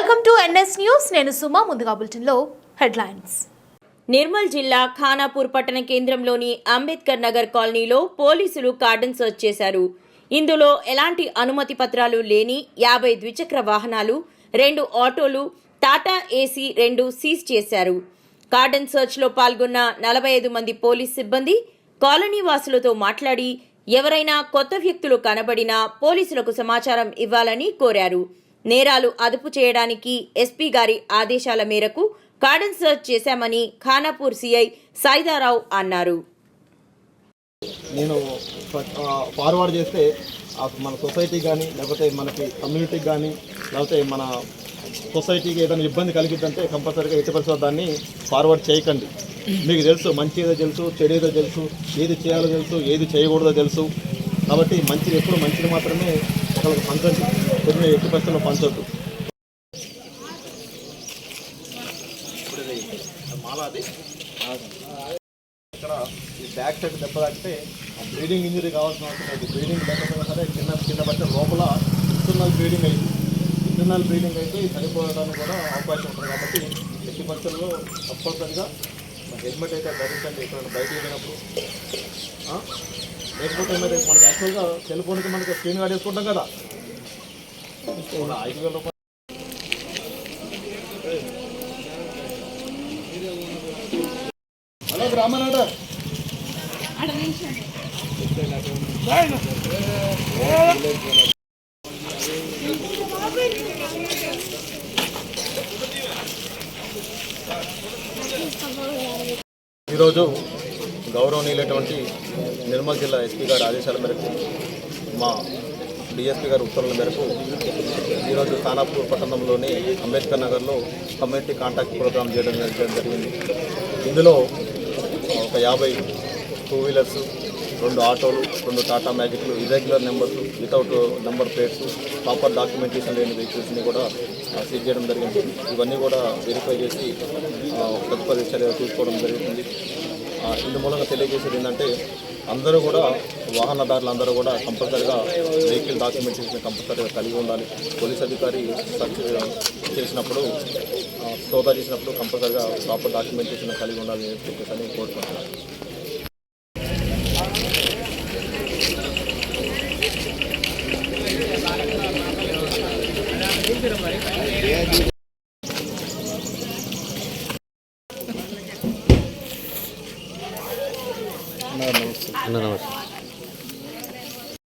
Welcome to NS news. నేను సుమా. ముందుగా బులెటిన్లో హెడ్లైన్స్. నిర్మల్ జిల్లా ఖానాపూర్ పట్టణ కేంద్రంలోని అంబేద్కర్ నగర్ కాలనీలో పోలీసులు కార్డన్ సర్చ్ చేశారు. ఇందులో ఎలాంటి అనుమతి పత్రాలు లేని 50 ద్విచక్ర వాహనాలు, 2 ఆటోలు, టాటా ఏసీ 2 సీజ్ చేశారు. కార్డన్ సర్చ్ లో పాల్గొన్న 45 మంది పోలీస్ సిబ్బంది కాలనీ వాసులతో మాట్లాడి ఎవరైనా కొత్త వ్యక్తులు కనబడినా పోలీసులకు సమాచారం ఇవ్వాలని కోరారు. నేరాలు అదుపు చేయడానికి ఎస్పీ గారి ఆదేశాల మేరకు కార్డన్ సర్చ్ చేశామని ఖానాపూర్ సిఐ సైదారావు అన్నారు. నేను ఫార్వర్డ్ చేస్తే మన సొసైటీ కానీ లేకపోతే మనకి కమ్యూనిటీకి కానీ లేకపోతే మన సొసైటీకి ఏదైనా ఇబ్బంది కలిగిద్దంటే కంపల్సరీగా ఎట్టి పరిస్థితుల్లో దాన్ని ఫార్వర్డ్ చేయకండి. మీకు తెలుసు మంచి ఏదో తెలుసు, చెడు ఏదో తెలుసు, ఏది చేయాలో తెలుసు, ఏది చేయకూడదో తెలుసు. కాబట్టి మంచిది ఎప్పుడు మంచిది మాత్రమే ఒకరికి పంచండి, కొన్ని ఎట్టి పరిస్థితుల్లో పంచొద్దు. ఇక్కడ ఈ బ్యాక్ సైడ్ దెబ్బ తాకితే బ్లీడింగ్ ఇంజరీ కావాల్సిన అవసరం లేదు. బ్లీడింగ్ లేకపోయినా సరే కింద బట్టే లోపల ఇంటర్నల్ బ్లీడింగ్ అయింది. ఇంటర్నల్ బ్లీడింగ్ అయితే చనిపోవడానికి కూడా అవకాశం ఉంటుంది. కాబట్టి ఎట్టి పరిస్థితుల్లో తప్పనిసరిగా హెల్మెట్ అయితే ధరించండి ఎక్కడైనా బయట వెళ్ళినప్పుడు. లేకపోతే ఏమైతే మనకి యాక్చువల్గా సెల్ ఫోన్కి మనకి స్క్రీన్ గార్డ్ వేసుకుంటాం కదా, 5,000 రూపాయలు. హలో గ్రామనాడ ఈరోజు గౌరవనీయులైనటువంటి నిర్మల్ జిల్లా ఎస్పీ గారి ఆదేశాల మేరకు మా డిఎస్పీ గారి ఉత్తర్వుల మేరకు ఈరోజు ఖానాపూర్ పట్టణంలోని అంబేద్కర్ నగర్లో కమ్యూనిటీ కాంటాక్ట్ ప్రోగ్రామ్ చేయడం జరిగింది. ఇందులో ఒక 50 2 వీలర్స్, 2 ఆటోలు, 2 టాటా మ్యాజిక్లు, irregular numbers, without number plates, proper documentation లేని వెహికల్స్ని కూడా సీజ్ చేయడం జరిగింది. ఇవన్నీ కూడా వెరిఫై చేసి తదుపరి చర్య తీసుకోవడం జరుగుతుంది. ఇందు మూలంగా తెలియజేసేది ఏంటంటే అందరూ కూడా వాహనదారులు అందరూ కూడా కంపల్సరీగా వెహికల్ డాక్యుమెంటేషన్ కంపల్సరీగా కలిగి ఉండాలి. పోలీస్ అధికారి సర్చ్ చేసినప్పుడు సోదా చేసినప్పుడు కంపల్సరీగా ప్రాపర్ డాక్యుమెంటేషన్ కలిగి ఉండాలని చెప్పేసి కోరుకుంటున్నాను. నమస్తే.